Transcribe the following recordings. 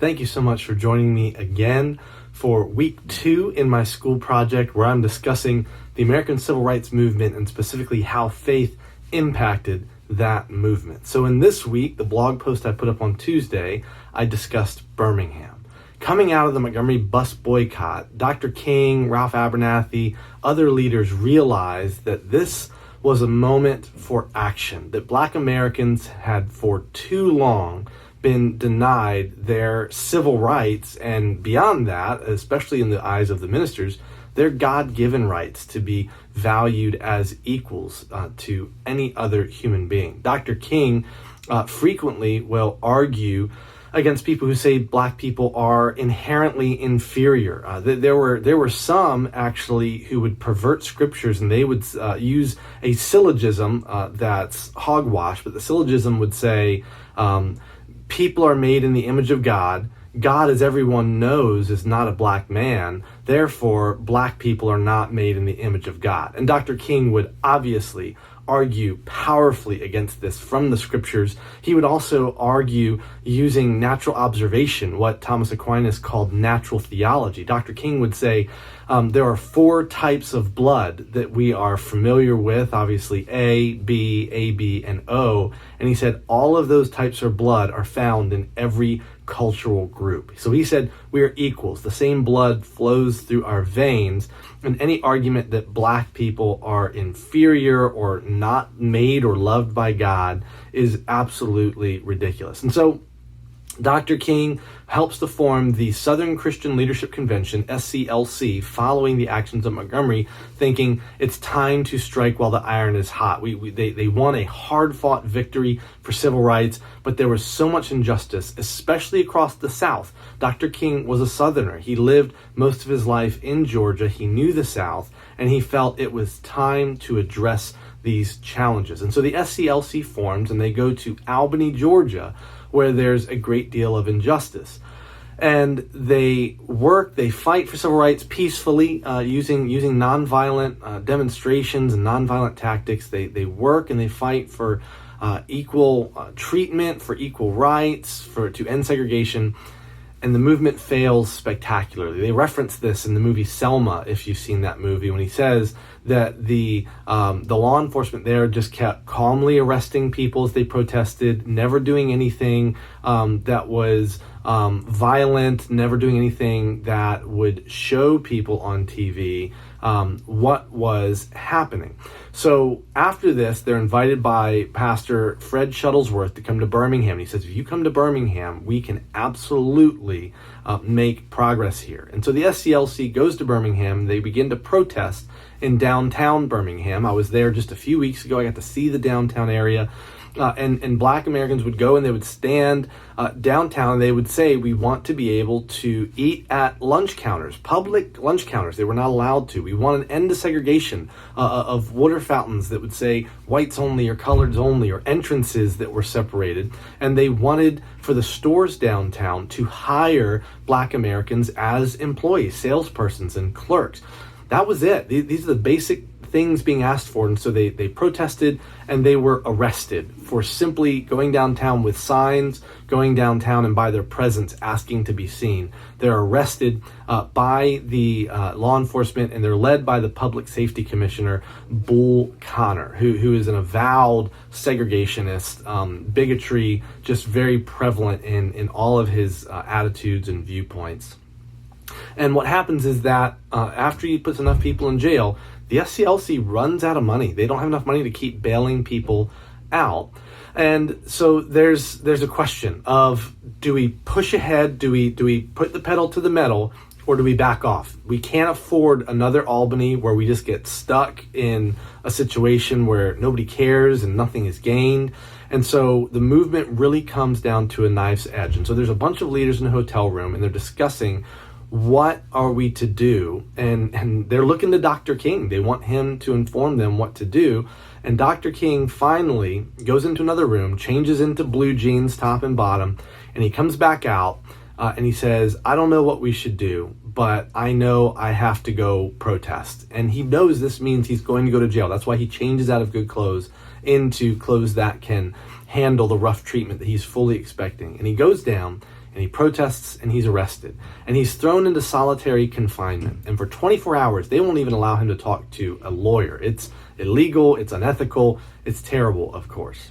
Thank you so much for joining me again for week 2 in my school project where I'm discussing the American Civil Rights Movement and specifically how faith impacted that movement. So in this week, the blog post I put up on Tuesday, I discussed Birmingham. Coming out of the Montgomery bus boycott, Dr. King, Ralph Abernathy, other leaders realized that this was a moment for action, that Black Americans had for too long been denied their civil rights, and beyond that, especially in the eyes of the ministers, their God-given rights to be valued as equals to any other human being. Dr. King frequently will argue against people who say Black people are inherently inferior. There were some actually who would pervert scriptures, and they would use a syllogism that's hogwash, but the syllogism would say, people are made in the image of God. God, as everyone knows, is not a black man. Therefore, Black people are not made in the image of God. And Dr. King would obviously argue powerfully against this from the scriptures. He would also argue using natural observation, what Thomas Aquinas called natural theology. Dr. King would say there are 4 types of blood that we are familiar with, obviously A, B, AB, and O. And he said all of those types of blood are found in every cultural group. So he said we are equals. The same blood flows through our veins, and any argument that Black people are inferior or not made or loved by God is absolutely ridiculous. And so Dr. King helps to form the Southern Christian Leadership Convention, SCLC, following the actions of Montgomery, thinking it's time to strike while the iron is hot. They won a hard-fought victory for civil rights, but there was so much injustice, especially across the South. Dr. King was a Southerner. He lived most of his life in Georgia. He knew the South, and he felt it was time to address these challenges. And so the SCLC forms, and they go to Albany, Georgia, where there's a great deal of injustice. And they fight for civil rights peacefully, using nonviolent demonstrations and nonviolent tactics. They work and they fight for equal treatment, for equal rights, to end segregation. And the movement fails spectacularly. They reference this in the movie Selma, if you've seen that movie, when he says that the law enforcement there just kept calmly arresting people as they protested, never doing anything that was violent, never doing anything that would show people on TV what was happening. So after this, they're invited by Pastor Fred Shuttlesworth to come to Birmingham. He says, if you come to Birmingham, we can absolutely make progress here. And so the SCLC goes to Birmingham. They begin to protest in downtown Birmingham. I was there just a few weeks ago. I got to see the downtown area. And Black Americans would go and they would stand downtown and they would say, we want to be able to eat at lunch counters, public lunch counters. They were not allowed to. We want an end to segregation of water fountains that would say whites only or coloreds only, or entrances that were separated. And they wanted for the stores downtown to hire Black Americans as employees, salespersons and clerks. That was it. These are the basic things being asked for. And so they protested and they were arrested for simply going downtown with signs, going downtown and by their presence asking to be seen. They're arrested by the law enforcement, and they're led by the Public Safety Commissioner, Bull Connor, who is an avowed segregationist, bigotry, just very prevalent in all of his attitudes and viewpoints. And what happens is that after he puts enough people in jail, the SCLC runs out of money. They don't have enough money to keep bailing people out. And so there's a question of, do we push ahead? Do we put the pedal to the metal, or do we back off? We can't afford another Albany where we just get stuck in a situation where nobody cares and nothing is gained. And so the movement really comes down to a knife's edge. And so there's a bunch of leaders in a hotel room, and they're discussing, what are we to do? And they're looking to Dr. King. They want him to inform them what to do. And Dr. King finally goes into another room, changes into blue jeans, top and bottom, and he comes back out and he says, I don't know what we should do, but I know I have to go protest. And he knows this means he's going to go to jail. That's why he changes out of good clothes into clothes that can handle the rough treatment that he's fully expecting. And he goes down and he protests and he's arrested. And he's thrown into solitary confinement. And for 24 hours, they won't even allow him to talk to a lawyer. It's illegal, it's unethical, it's terrible, of course.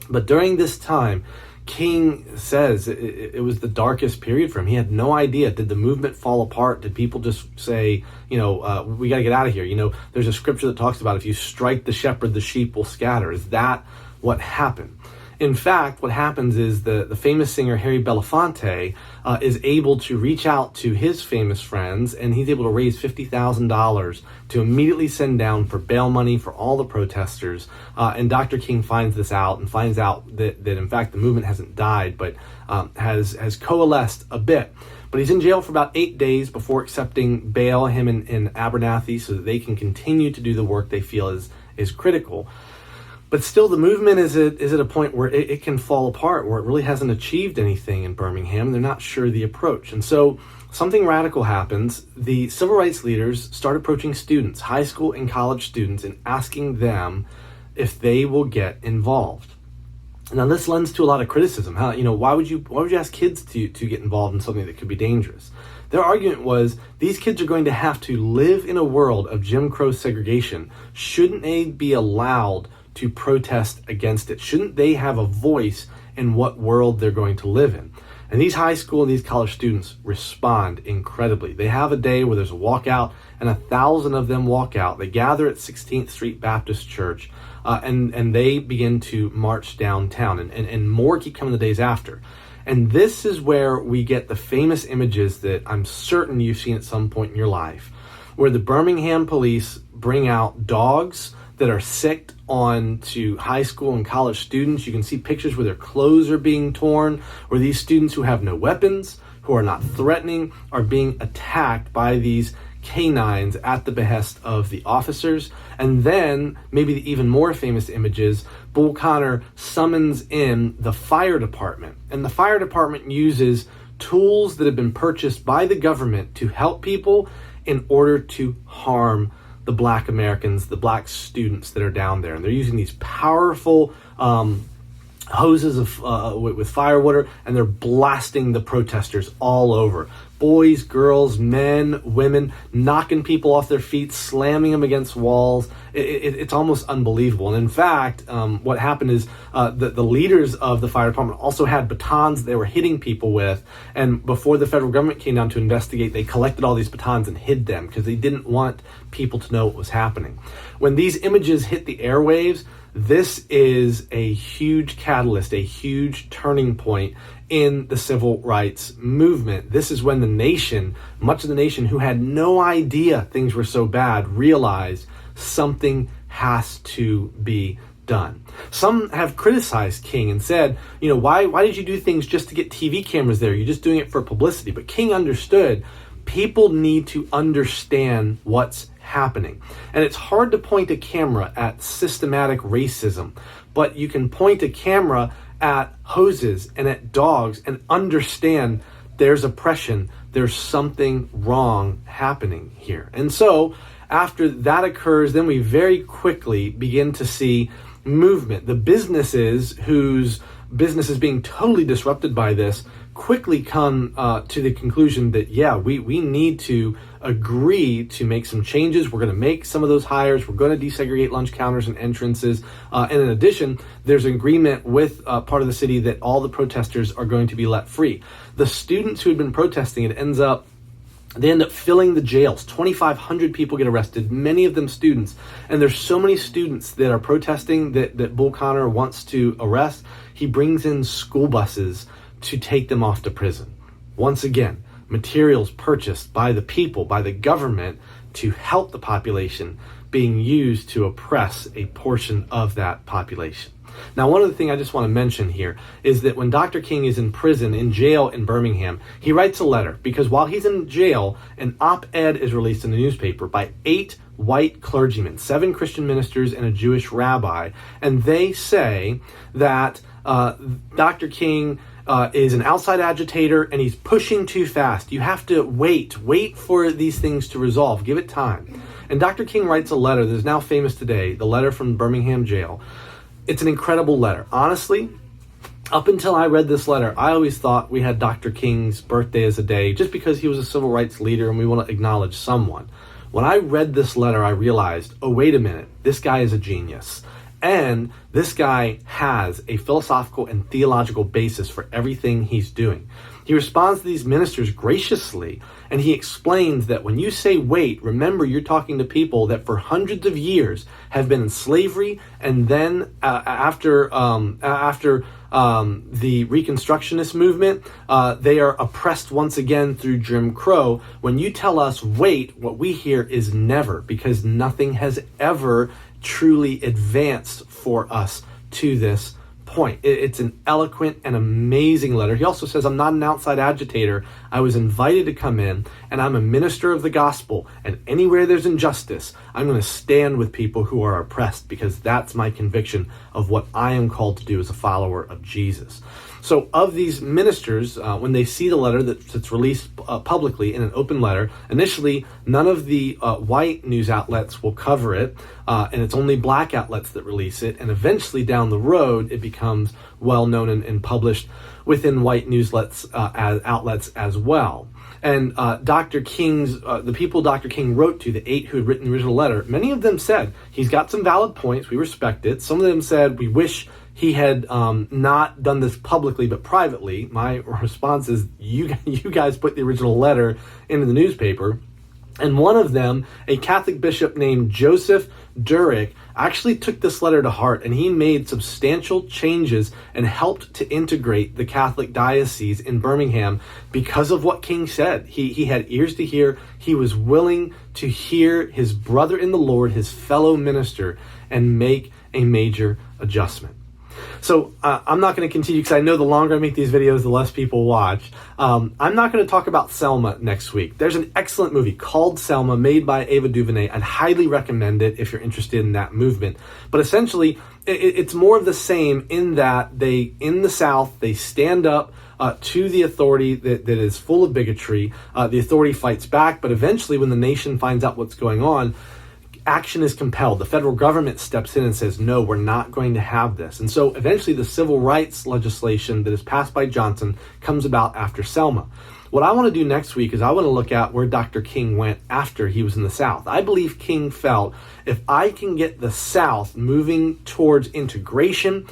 But during this time, King says it was the darkest period for him. He had no idea. Did the movement fall apart? Did people just say, we got to get out of here? There's a scripture that talks about if you strike the shepherd, the sheep will scatter. Is that what happened? In fact, what happens is the famous singer Harry Belafonte is able to reach out to his famous friends, and he's able to raise $50,000 to immediately send down for bail money for all the protesters. And Dr. King finds this out and finds out that in fact the movement hasn't died, but has coalesced a bit. But he's in jail for about 8 days before accepting bail, him and Abernathy, so that they can continue to do the work they feel is critical. But still, the movement is at a point where it can fall apart, where it really hasn't achieved anything in Birmingham. They're not sure of the approach. And so something radical happens. The civil rights leaders start approaching students, high school and college students, and asking them if they will get involved. Now, this lends to a lot of criticism. Why would you ask kids to get involved in something that could be dangerous? Their argument was these kids are going to have to live in a world of Jim Crow segregation. Shouldn't they be allowed to protest against it? Shouldn't they have a voice in what world they're going to live in? And these high school and these college students respond incredibly. They have a day where there's a walkout, and 1,000 of them walk out. They gather at 16th Street Baptist Church, and they begin to march downtown, and more keep coming the days after. And this is where we get the famous images that I'm certain you've seen at some point in your life, where the Birmingham police bring out dogs that are sicked on to high school and college students. You can see pictures where their clothes are being torn, where these students who have no weapons, who are not threatening, are being attacked by these canines at the behest of the officers. And then, maybe the even more famous images, Bull Connor summons in the fire department. And the fire department uses tools that have been purchased by the government to help people in order to harm the Black Americans, the Black students that are down there. And they're using these powerful hoses with firewater, and they're blasting the protesters all over. Boys, girls, men, women, knocking people off their feet, slamming them against walls. It's almost unbelievable. And in fact, what happened is the leaders of the fire department also had batons they were hitting people with. And before the federal government came down to investigate, they collected all these batons and hid them because they didn't want people to know what was happening. When these images hit the airwaves, this is a huge catalyst, a huge turning point in the civil rights movement. This is when the nation, much of the nation who had no idea things were so bad, realized something has to be done. Some have criticized King and said, why did you do things just to get TV cameras there? You're just doing it for publicity. But King understood people need to understand what's happening. And it's hard to point a camera at systematic racism, but you can point a camera at hoses and at dogs and understand there's oppression, there's something wrong happening here. And so after that occurs, then we very quickly begin to see movement. The businesses whose business is being totally disrupted by this quickly come to the conclusion that, we need to agree to make some changes. We're going to make some of those hires. We're going to desegregate lunch counters and entrances. And in addition, there's an agreement with part of the city that all the protesters are going to be let free. The students who had been protesting, they end up filling the jails. 2,500 people get arrested, many of them students. And there's so many students that are protesting that Bull Connor wants to arrest. He brings in school buses to take them off to prison. Once again, materials purchased by the people, by the government, to help the population, being used to oppress a portion of that population. Now, one other thing I just want to mention here is that when Dr. King is in prison, in jail in Birmingham, he writes a letter because while he's in jail, an op-ed is released in the newspaper by 8 white clergymen, 7 Christian ministers and a Jewish rabbi, and they say that Dr. King is an outside agitator and he's pushing too fast. You have to wait for these things to resolve. Give it time. And Dr. King writes a letter that is now famous today, the letter from Birmingham jail. It's an incredible letter. Honestly, Up until I read this letter, I always thought we had Dr. King's birthday as a day just because he was a civil rights leader and we want to acknowledge someone. When I read this letter, I realized, oh, wait a minute, this guy is a genius. And this guy has a philosophical and theological basis for everything he's doing. He responds to these ministers graciously, and he explains that when you say wait, remember you're talking to people that for hundreds of years have been in slavery, and then after the Reconstructionist movement, they are oppressed once again through Jim Crow. When you tell us wait, what we hear is never, because nothing has ever truly advanced for us to this point. It's an eloquent and amazing letter. He also says, I'm not an outside agitator. I was invited to come in, and I'm a minister of the gospel. And anywhere there's injustice, I'm going to stand with people who are oppressed, because that's my conviction of what I am called to do as a follower of Jesus. So of these ministers, when they see the letter that's released publicly in an open letter, initially none of the white news outlets will cover it, and it's only black outlets that release it, and eventually down the road it becomes well known and published within white news outlets as well. And Dr. King's, the people Dr. King wrote to, the 8 who had written the original letter, many of them said, he's got some valid points, we respect it. Some of them said, we wish he had not done this publicly but privately. My response is, you guys put the original letter into the newspaper. And one of them, a Catholic bishop named Joseph Durick, actually took this letter to heart, and he made substantial changes and helped to integrate the Catholic diocese in Birmingham because of what King said. He had ears to hear. He was willing to hear his brother in the Lord, his fellow minister, and make a major adjustment. So I'm not going to continue, because I know the longer I make these videos, the less people watch. I'm not going to talk about Selma next week. There's an excellent movie called Selma, made by Ava DuVernay. I'd highly recommend it if you're interested in that movement. But essentially, it's more of the same in that in the South, they stand up to the authority that is full of bigotry. The authority fights back, but eventually when the nation finds out what's going on, action is compelled. The federal government steps in and says, no, we're not going to have this. And so eventually the civil rights legislation that is passed by Johnson comes about after Selma. What I want to do next week is I want to look at where Dr. King went after he was in the South. I believe King felt, if I can get the South moving towards integration,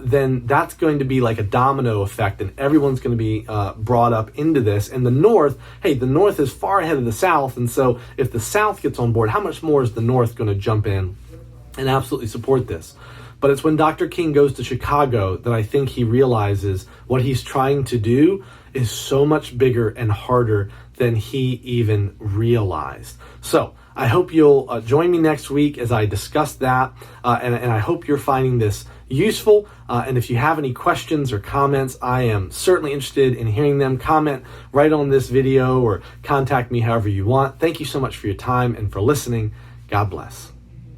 then that's going to be like a domino effect, and everyone's going to be brought up into this. And the North, hey, the North is far ahead of the South, and so if the South gets on board, how much more is the North going to jump in and absolutely support this? But it's when Dr. King goes to Chicago that I think he realizes what he's trying to do is so much bigger and harder than he even realized. So I hope you'll join me next week as I discuss that, and I hope you're finding this useful. And if you have any questions or comments, I am certainly interested in hearing them. Comment right on this video or contact me however you want. Thank you so much for your time and for listening. God bless.